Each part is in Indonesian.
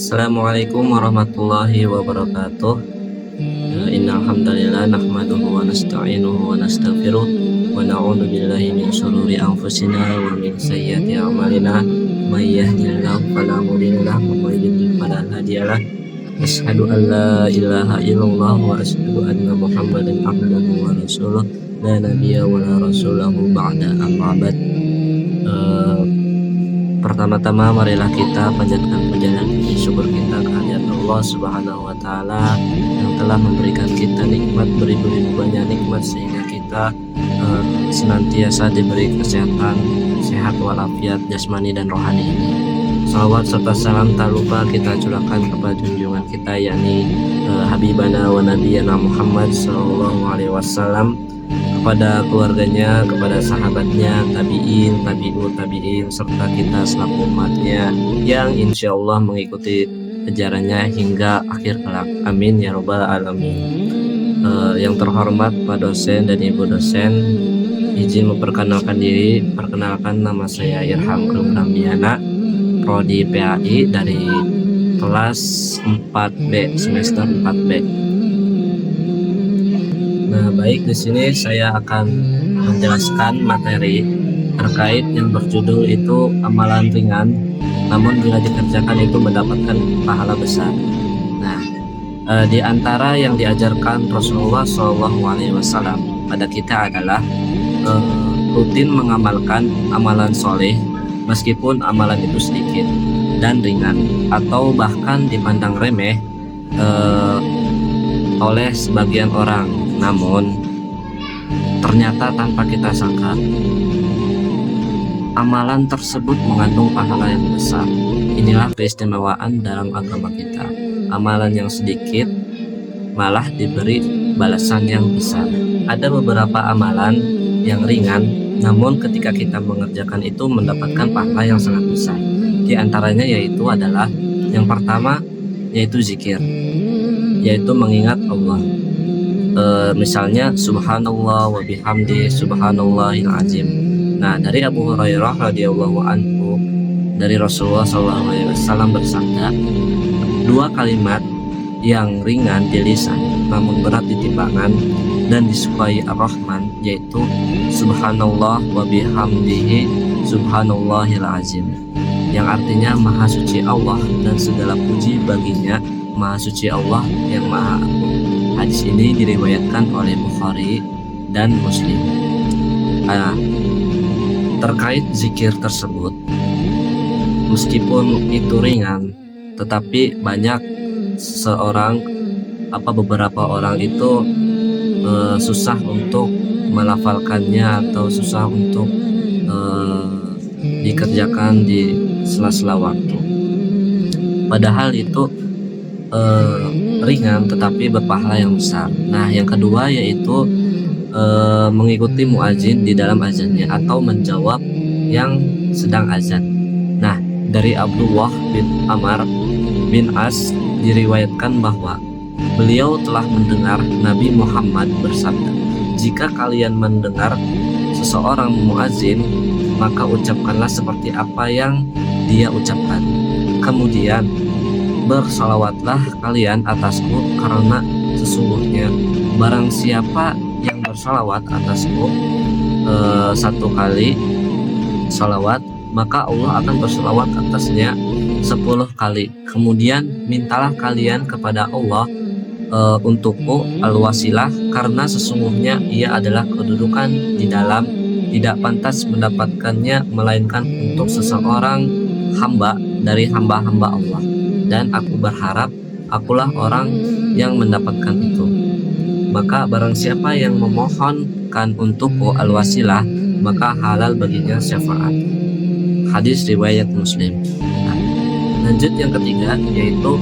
Assalamualaikum warahmatullahi wabarakatuh. Innal hamdalillah nahmaduhu wa nasta'inuhu wa nastaghfiruh wa na'udzu billahi min shururi anfusina wa min sayyiati a'malina. May yahdihillahu fala mudhillalah wa may yudhlil fala hadiyalah. Asyhadu an la ilaha illallah wa asyhadu anna Muhammadan abduhu wa rasuluh la nabiyya wa la rasulahu ba'da amma ba'd. Pertama-tama marilah kita panjatkan puja dan puji syukur kita kehadirat Allah Subhanahu wa taala yang telah memberikan kita nikmat beribu-ribu banyak nikmat sehingga kita senantiasa diberi kesehatan, sehat walafiat jasmani dan rohani ini. Salawat serta salam tak lupa kita curahkan kepada junjungan kita yakni Habibana wa Nabiyana Muhammad sallallahu alaihi wasallam, kepada keluarganya, kepada sahabatnya, tabi'in, tabi'ut tabi'in, serta kita selaku umatnya yang insya Allah mengikuti ajarannya hingga akhir kelak. Amin ya robbal alamin. Yang terhormat Pak dosen dan Ibu dosen, izin memperkenalkan diri. Perkenalkan, nama saya Irham Rambiana, Prodi PAI dari kelas 4B, semester 4B. Nah, baik, di sini saya akan menjelaskan materi terkait yang berjudul itu amalan ringan, namun bila dikerjakan itu mendapatkan pahala besar. Nah, di antara yang diajarkan Rasulullah SAW pada kita adalah rutin mengamalkan amalan soleh meskipun amalan itu sedikit dan ringan atau bahkan dipandang remeh oleh sebagian orang. Namun ternyata tanpa kita sangka amalan tersebut mengandung pahala yang besar. Inilah keistimewaan dalam agama kita. Amalan yang sedikit malah diberi balasan yang besar. Ada beberapa amalan yang ringan, namun ketika kita mengerjakan itu mendapatkan pahala yang sangat besar. Di antaranya yaitu adalah yang pertama yaitu zikir, yaitu mengingat Allah. Misalnya subhanallah wa bihamdi subhanallahil azim. Nah, dari Abu Hurairah radhiyallahu anhu, dari Rasulullah SAW bersabda, dua kalimat yang ringan di lisan namun berat di timbangan dan disukai Ar-Rahman, yaitu subhanallah wa bihamdihi subhanallahil azim, yang artinya maha suci Allah dan segala puji baginya, maha suci Allah yang maha agung. Hadis ini diriwayatkan oleh Bukhari dan Muslim. Terkait zikir tersebut, meskipun itu ringan, tetapi banyak beberapa orang itu susah untuk melafalkannya atau susah untuk dikerjakan di sela-sela waktu. Padahal itu ringan tetapi berpahala yang besar. Nah, yang kedua yaitu mengikuti muazin di dalam azannya atau menjawab yang sedang azan. Nah, dari Abdullah bin Amr bin As diriwayatkan bahwa beliau telah mendengar Nabi Muhammad bersabda, jika kalian mendengar seseorang muazin, maka ucapkanlah seperti apa yang dia ucapkan. Kemudian bersalawatlah kalian atasku, karena sesungguhnya barang siapa yang bersalawat atasku satu kali salawat, maka Allah akan bersalawat atasnya 10 kali. Kemudian mintalah kalian kepada Allah untukku al-wasilah, karena sesungguhnya ia adalah kedudukan di dalam tidak pantas mendapatkannya melainkan untuk seseorang hamba dari hamba-hamba Allah, dan aku berharap akulah orang yang mendapatkan itu. Maka barang siapa yang memohonkan untukku al-wasilah, maka halal baginya syafaat. Hadis riwayat Muslim. Nah, lanjut yang ketiga yaitu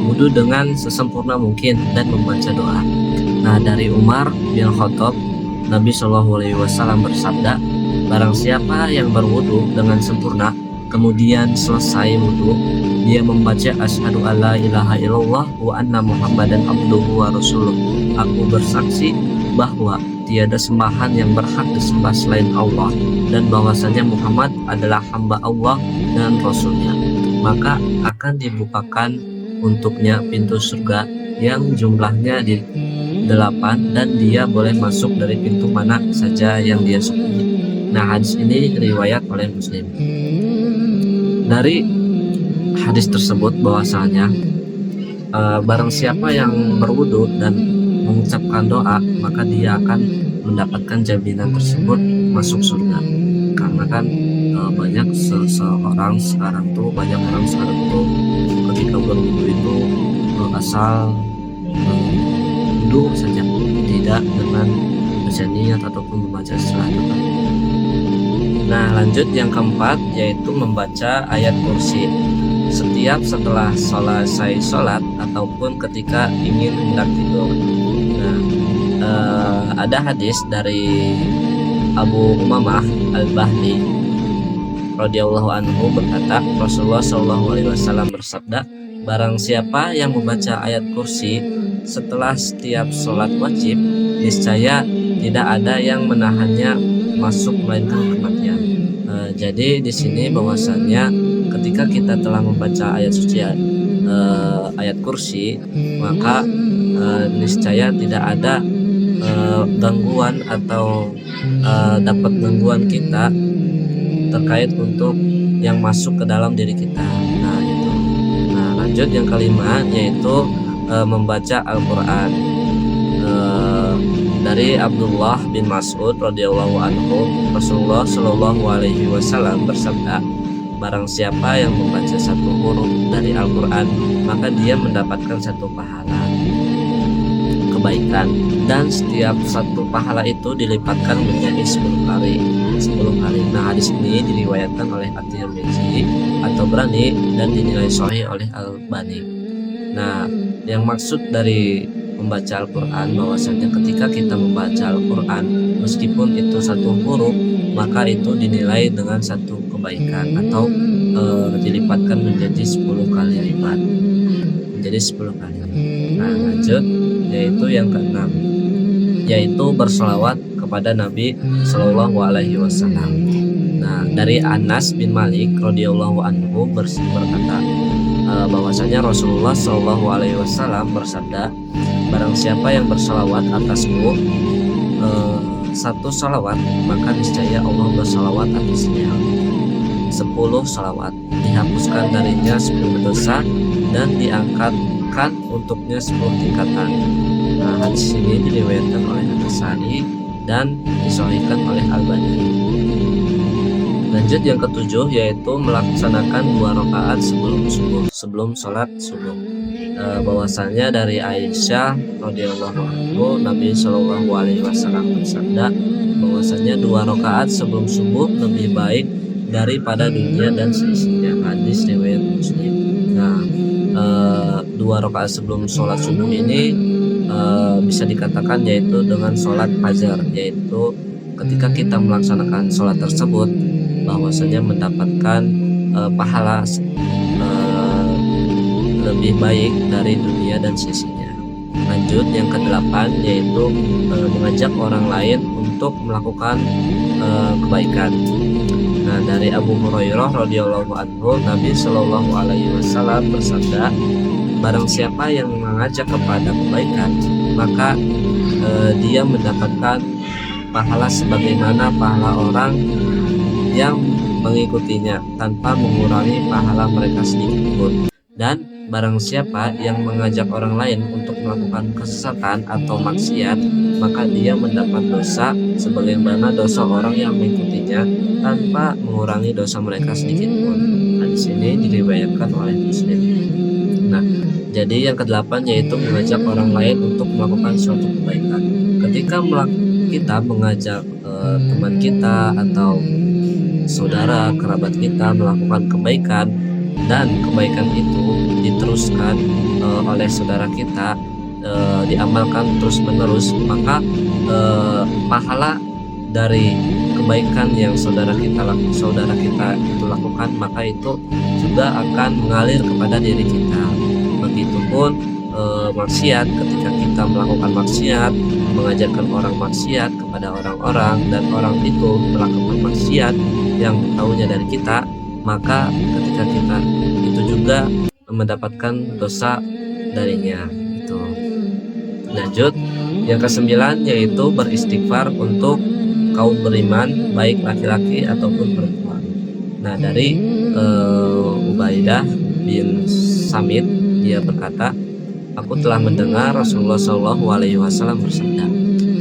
wudu dengan sesempurna mungkin dan membaca doa. Nah, dari Umar bin Khattab, Nabi SAW bersabda, barang siapa yang berwudu dengan sempurna kemudian selesai wudu, dia membaca asyhadu alla ilaha illallah wa anna Muhammadan abduhu wa rasuluh. Aku bersaksi bahwa tiada sembahan yang berhak disembah selain Allah dan bahwasanya Muhammad adalah hamba Allah dan Rasulnya. Maka akan dibukakan untuknya pintu surga yang jumlahnya di 8 dan dia boleh masuk dari pintu mana saja yang dia sukai. Nah, hadis ini riwayat oleh Muslim. Dari hadis tersebut bahwasanya barang siapa yang berwudu dan mengucapkan doa, maka dia akan mendapatkan jaminan tersebut masuk surga. Karena kan banyak orang sekarang tuh ketika berwudu itu asal wudu saja, tidak dengan baca niat ataupun membaca istilah doa. Nah, lanjut yang keempat yaitu membaca ayat kursi setiap setelah selesai sholat ataupun ketika ingin hendak tidur. Nah, ada hadis dari Abu Umamah Al-Bahli radhiyallahu anhu berkata, Rasulullah Shallallahu alaihi wasallam bersabda, barang siapa yang membaca ayat kursi setelah setiap sholat wajib, niscaya tidak ada yang menahannya masuk melainkan kematian. Jadi di sini bahwasannya ketika kita telah membaca ayat suci ayat kursi, maka niscaya tidak ada gangguan atau dapat gangguan kita terkait untuk yang masuk ke dalam diri kita. Nah, itu. Nah, lanjut yang kelima yaitu membaca Al-Quran. Dari Abdullah bin Mas'ud radhiyallahu anhu, Rasulullah Shallallahu alaihi wasallam bersabda, barang siapa yang membaca satu huruf dari Al-Quran, maka dia mendapatkan satu pahala kebaikan, dan setiap satu pahala itu dilipatkan menjadi 10 kali. Nah, hadis ini diriwayatkan oleh At-Tirmidzi atau Berani dan dinilai sahih oleh Al-Albani. Nah, yang maksud dari membaca Al-Quran bahwasanya ketika kita membaca Al-Quran, meskipun itu satu huruf, maka itu dinilai dengan satu kebaikan atau dilipatkan menjadi 10 kali lipat, menjadi 10 kali. Nah, lanjut yaitu yang keenam, yaitu berselawat kepada Nabi Shallallahu alaihi wasallam. Nah, dari Anas bin Malik radhiyallahu anhu berkata bahwasanya Rasulullah Shallallahu alaihi wasallam bersabda, barang siapa yang berselawat atasmu satu salawat, maka niscaya Allah bersalawat atasnya 10 salawat, dihapuskan darinya 10 dosa dan diangkatkan untuknya 10 tingkatan. Nah, hadis ini diriwayatkan oleh An-Nasa'i dan disahihkan oleh Albani. Lanjut yang ketujuh yaitu melaksanakan 2 rakaat sebelum sholat subuh. Bahwasanya dari Aisyah radhiyallahu anhu, Nabi Shallallahu alaihi wasallam bersabda bahwasanya 2 rakaat sebelum subuh lebih baik daripada dunia dan seisinya. Hadis riwayat Muslim. Nah, 2 rakaat sebelum sholat subuh ini bisa dikatakan yaitu dengan sholat fajar, yaitu ketika kita melaksanakan sholat tersebut bahwasanya mendapatkan pahala lebih baik dari dunia dan sisinya. Lanjut yang ke-8 yaitu mengajak orang lain untuk melakukan kebaikan. Nah, dari Abu Hurairah radhiyallahu anhu, Nabi Shallallahu alaihi wasallam bersabda, barang siapa yang mengajak kepada kebaikan, maka dia mendapatkan pahala sebagaimana pahala orang yang mengikutinya tanpa mengurangi pahala mereka sedikit pun. Dan barang siapa yang mengajak orang lain untuk melakukan kesesatan atau maksiat, maka dia mendapat dosa sebagaimana dosa orang yang mengikutinya tanpa mengurangi dosa mereka sedikit pun. Hadis ini diriwayatkan oleh Muslim. Nah, jadi yang ke-8 yaitu mengajak orang lain untuk melakukan suatu kebaikan. Ketika kita mengajak teman kita atau saudara kerabat kita melakukan kebaikan, dan kebaikan itu diteruskan oleh saudara kita, diamalkan terus menerus, maka pahala dari kebaikan yang saudara kita itu lakukan, maka itu juga akan mengalir kepada diri kita. Begitupun maksiat, ketika kita melakukan maksiat, mengajarkan orang maksiat kepada orang-orang, dan orang itu melakukan maksiat yang tahunya dari kita, maka ketika kita itu juga mendapatkan dosa darinya. Itu. Lanjut, yang kesembilan yaitu beristighfar untuk kaum beriman, baik laki-laki ataupun perempuan. Nah, dari Ubaidah bin Samit, dia berkata, aku telah mendengar Rasulullah SAW bersabda,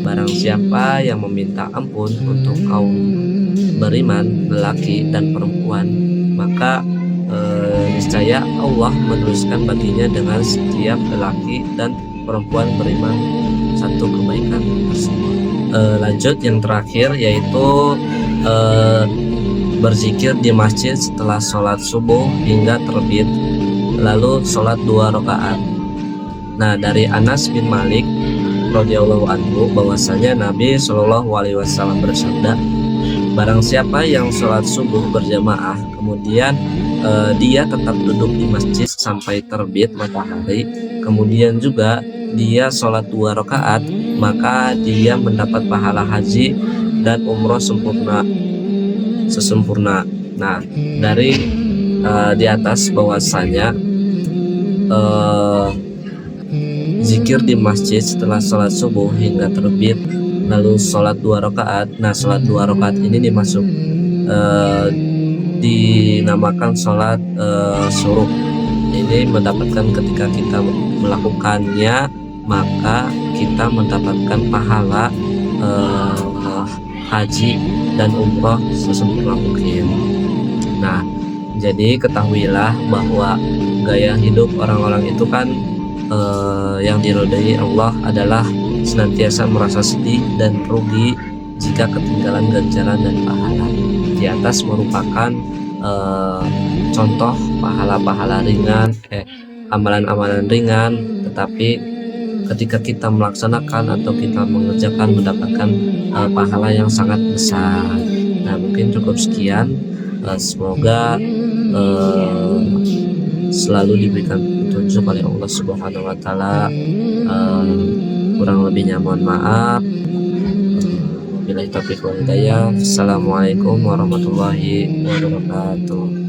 barang siapa yang meminta ampun untuk kaum beriman, lelaki dan perempuan, maka niscaya Allah menuliskan baginya dengan setiap lelaki dan perempuan beriman satu kebaikan tersebut. Lanjut, yang terakhir yaitu berzikir di masjid setelah sholat subuh hingga terbit, lalu sholat 2 rakaat. Nah, dari Anas bin Malik radhiyallahu anhu bahwasanya Nabi Shallallahu alaihi wasallam bersabda, barang siapa yang sholat subuh berjamaah kemudian dia tetap duduk di masjid sampai terbit matahari, kemudian juga dia sholat 2 rakaat, maka dia mendapat pahala haji dan umroh sesempurna. Nah, dari di atas bahwasanya zikir di masjid setelah sholat subuh hingga terbit, lalu sholat 2 rakaat. Nah, sholat 2 rakaat ini dinamakan sholat syuruk. Ini mendapatkan ketika kita melakukannya, maka kita mendapatkan pahala haji dan umroh sesempurna mungkin. Nah, jadi ketahuilah bahwa gaya hidup orang-orang itu kan yang diridhai Allah adalah senantiasa merasa sedih dan rugi jika ketinggalan ganjaran dan pahala. Di atas merupakan contoh pahala-pahala ringan, amalan-amalan ringan, tetapi ketika kita melaksanakan atau kita mengerjakan mendapatkan pahala yang sangat besar. Nah, mungkin cukup sekian. Semoga selalu diberikan petunjuk oleh Allah Subhanahu wa taala. Kurang lebihnya mohon maaf. Wabillahi taufiq wal hidayah. Assalamualaikum warahmatullahi wabarakatuh.